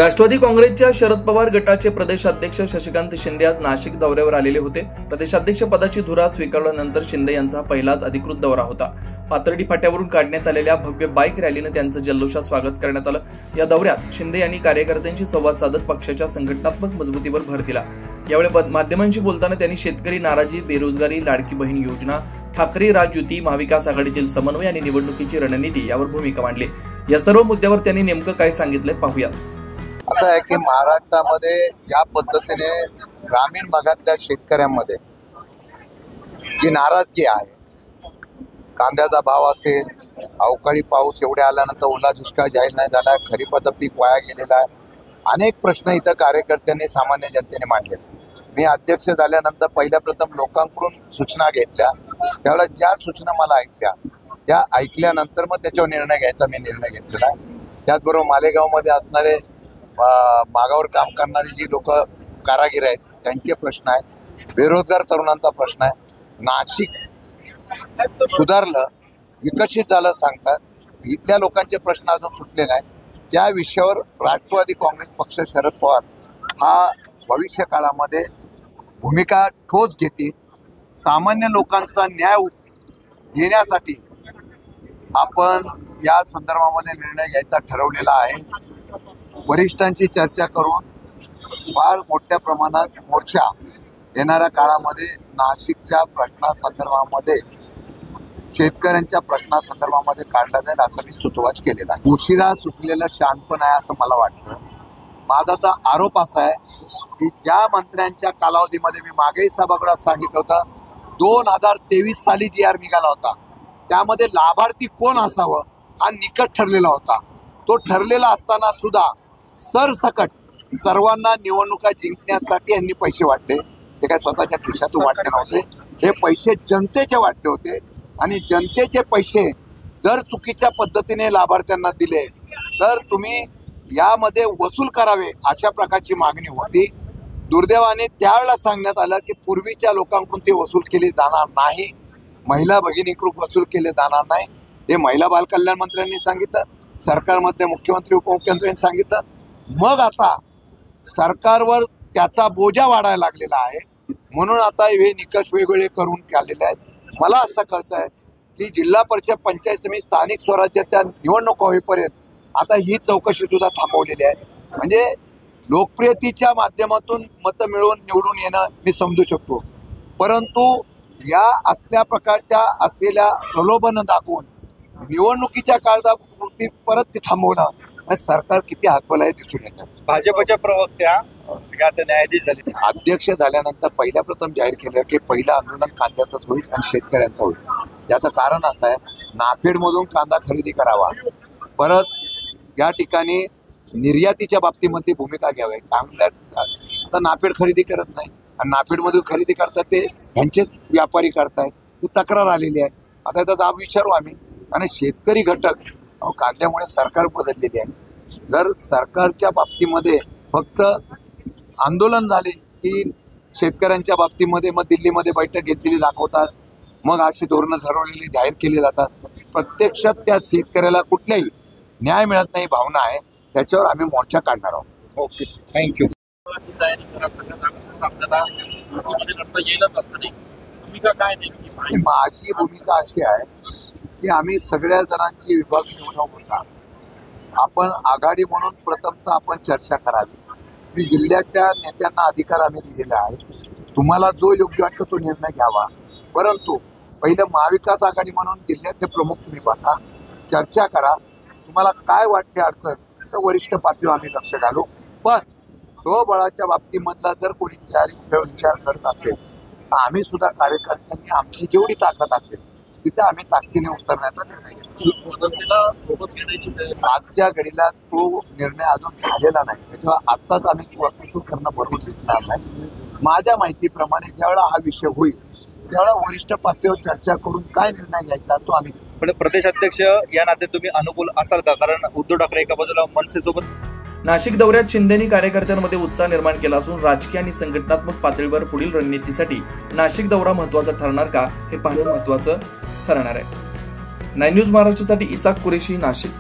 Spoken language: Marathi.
राष्ट्रवादी काँग्रेसच्या शरद पवार गटाचे प्रदेशाध्यक्ष शशिकांत शिंदे आज नाशिक दौऱ्यावर आलेले होते। प्रदेशाध्यक्ष पदाची धुरा स्वीकारल्यानंतर शिंदे यांचा पहिलाच अधिकृत दौरा होता। पाथर्डी फाट्यावरून काढण्यात आलेल्या भव्य बाईक रॅलीने त्यांचं जल्लोषात स्वागत करण्यात आलं। या दौऱ्यात शिंदे यांनी कार्यकर्त्यांशी संवाद साधत पक्षाच्या संघटनात्मक मजबुतीवर भर दिला। यावेळी माध्यमांशी बोलताना त्यांनी शेतकरी नाराजी, बेरोजगारी, लाडकी बहीण योजना, ठाकरे राज युती, महाविकास आघाडीतील समन्वय आणि निवडणुकीची रणनीती यावर भूमिका मांडली। या सर्व मुद्द्यावर त्यांनी नेमकं काय सांगितलंय पाहूया। असं आहे की महाराष्ट्रामध्ये ज्या पद्धतीने ग्रामीण भागातल्या शेतकऱ्यांमध्ये जी नाराजगी आहे, कांद्याचा भाव असेल, अवकाळी पाऊस एवढे आल्यानंतर ओला दुष्काळ जाहीर नाही झाला, खरीपाचं पीक वाया गेलेलं आहे, अनेक प्रश्न इथं कार्यकर्त्यांनी, सामान्य जनतेने मांडले। मी अध्यक्ष झाल्यानंतर पहिल्या प्रथम लोकांकडून सूचना घेतल्या, त्यावेळेला ज्या सूचना मला त्या ऐकल्यानंतर मग त्याच्यावर निर्णय घ्यायचा मी निर्णय घेतलेला आहे। त्याचबरोबर मालेगावमध्ये असणारे मागावर काम करणारी जी लोक कारागीर आहेत त्यांचे प्रश्न आहेत, बेरोजगार तरुणांचा प्रश्न आहे, नाशिक सुधारलं, विकसित झालं सांगतात, इथल्या लोकांचे प्रश्न अजून सुटले नाही। त्या विषयावर राष्ट्रवादी काँग्रेस पक्ष शरद पवार हा भविष्य काळामध्ये भूमिका ठोस घेतील। सामान्य लोकांचा न्याय देण्यासाठी आपण या संदर्भामध्ये निर्णय घ्यायचा ठरवलेला आहे। वरिष्ठांची चर्चा करून फार मोठ्या प्रमाणात मोर्चा येणाऱ्या काळामध्ये नाशिकच्या प्रश्नासंदर्भामध्ये, शेतकऱ्यांच्या प्रश्नासंदर्भामध्ये काढला जाईल असं मी सुतोवाच केलेला आहे। उशिरा सुचलेलं शांतपण आहे असं मला वाटतं। माझा तर आरोप असा आहे की ज्या मंत्र्यांच्या कालावधीमध्ये मी मागेही सभागृहात सांगितलं होतं, 2023 साली GR निघाला होता, त्यामध्ये लाभार्थी कोण असावं हा निकष ठरलेला होता। तो ठरलेला असताना सुद्धा सरसकट सर्वांना निवडणुका जिंकण्यासाठी यांनी पैसे वाटले। ते काय स्वतःच्या खिशातून वाटले नव्हते, हे पैसे जनतेचे वाटले होते आणि जनतेचे पैसे जर चुकीच्या पद्धतीने लाभार्थ्यांना दिले तर तुम्ही यामध्ये वसूल करावे अशा प्रकारची मागणी होती। दुर्दैवाने त्यावेळेला सांगण्यात आलं की पूर्वीच्या लोकांकडून ते वसूल केले जाणार नाही, महिला भगिनीकडून वसूल केले जाणार नाही, हे महिला बालकल्याण मंत्र्यांनी सांगितलं, सरकारमधले मुख्यमंत्री उपमुख्यमंत्र्यांनी सांगितलं। मग आता सरकारवर त्याचा बोजा वाढायला लागलेला आहे, म्हणून आता हे निकष वेगवेगळे करून काढलेले आहेत। मला असं कळतं आहे की जिल्हा परिषद, पंचायत समिती, स्थानिक स्वराज्याच्या निवडणुका होईपर्यंत आता ही चौकशी सुद्धा थांबवलेली आहे। म्हणजे लोकप्रियतेच्या माध्यमातून मतं मिळवून निवडून येणं मी समजू शकतो, परंतु या असल्या प्रकारच्या असलेल्या प्रलोभन दाखवून निवडणुकीच्या काळापुरती परत ते थांबवणं सरकार किती हातबल आहे दिसून येतं। भाजपच्या प्रवक्त्या न्यायाधीश झाले, अध्यक्ष झाल्यानंतर पहिल्या प्रथम जाहीर केलं की पहिलं आंदोलन कांद्याचंच होईल आणि शेतकऱ्यांचं होईल। याचं कारण असं आहे, नाफेडमधून कांदा खरेदी करावा, परत या ठिकाणी निर्यातीच्या बाबतीमध्ये भूमिका घ्यावी। तर नाफेड खरेदी करत नाही आणि नाफेडमधून खरेदी करतात ते ह्यांचेच व्यापारी करतायत, ही तक्रार आलेली आहे। आता त्याचा जाब विचारू आम्ही। आणि शेतकरी घटक कांद्यामुळे सरकार बदललेली आहे। जर सरकारच्या बाबतीमध्ये फक्त आंदोलन झाले की शेतकऱ्यांच्या बाबतीमध्ये मग दिल्लीमध्ये बैठक घेतलेली दाखवतात, मग अशी धोरणं ठरवलेली जाहीर केली जातात, प्रत्यक्षात त्या शेतकऱ्याला कुठल्याही न्याय मिळत नाही भावना आहे, त्याच्यावर आम्ही मोर्चा काढणार आहोत। Okay, thank you. माझी भूमिका अशी आहे की आम्ही सगळ्या जणांची विभागणी न होता आपण आघाडी म्हणून प्रथमतः आपण चर्चा करावी। मी जिल्ह्याच्या नेत्यांना अधिकार आम्ही दिलेला आहे, तुम्हाला जो योग्य वाटतो तो निर्णय घ्यावा, परंतु पहिलं महाविकास आघाडी म्हणून जिल्ह्यातले प्रमुख तुम्ही बसा, चर्चा करा, तुम्हाला काय वाटते अडचण तर वरिष्ठ पातळीवर आम्ही लक्ष घालू। पण स्वबळाच्या बाबतीमधला जर कोणी विचार करत असेल तर आम्ही सुद्धा कार्यकर्त्यांनी आमची जेवढी ताकद असेल तिथे आम्ही ताकदीने उतरण्याचा निर्णय घेतला। आजच्या घडीला तो निर्णय अजून झालेला नाही, त्याच्यावर आत्ताच आम्ही वक्तव्य करणं बरोबर दिसणार नाही। माझ्या माहितीप्रमाणे ज्यावेळेला हा विषय होईल त्यावेळेला वरिष्ठ पातळीवर चर्चा करून काय निर्णय घ्यायचा तो आम्ही। पण प्रदेशाध्यक्ष या नाते तुम्ही अनुकूल असाल का? कारण उद्धव ठाकरे एका बाजूला मनसेसोबत। नाशिक दौऱ्यात शिंदेनी कार्यकर्त्यांमध्ये उत्साह निर्माण केला असून राजकीय आणि संघटनात्मक पातळीवर पुढील रणनीतीसाठी नाशिक दौरा महत्त्वाचा ठरणार का हे पाहणं महत्त्वाचं ठरणार आहे। 9 न्यूज महाराष्ट्रासाठी इसाक कुरेशी, नाशिक।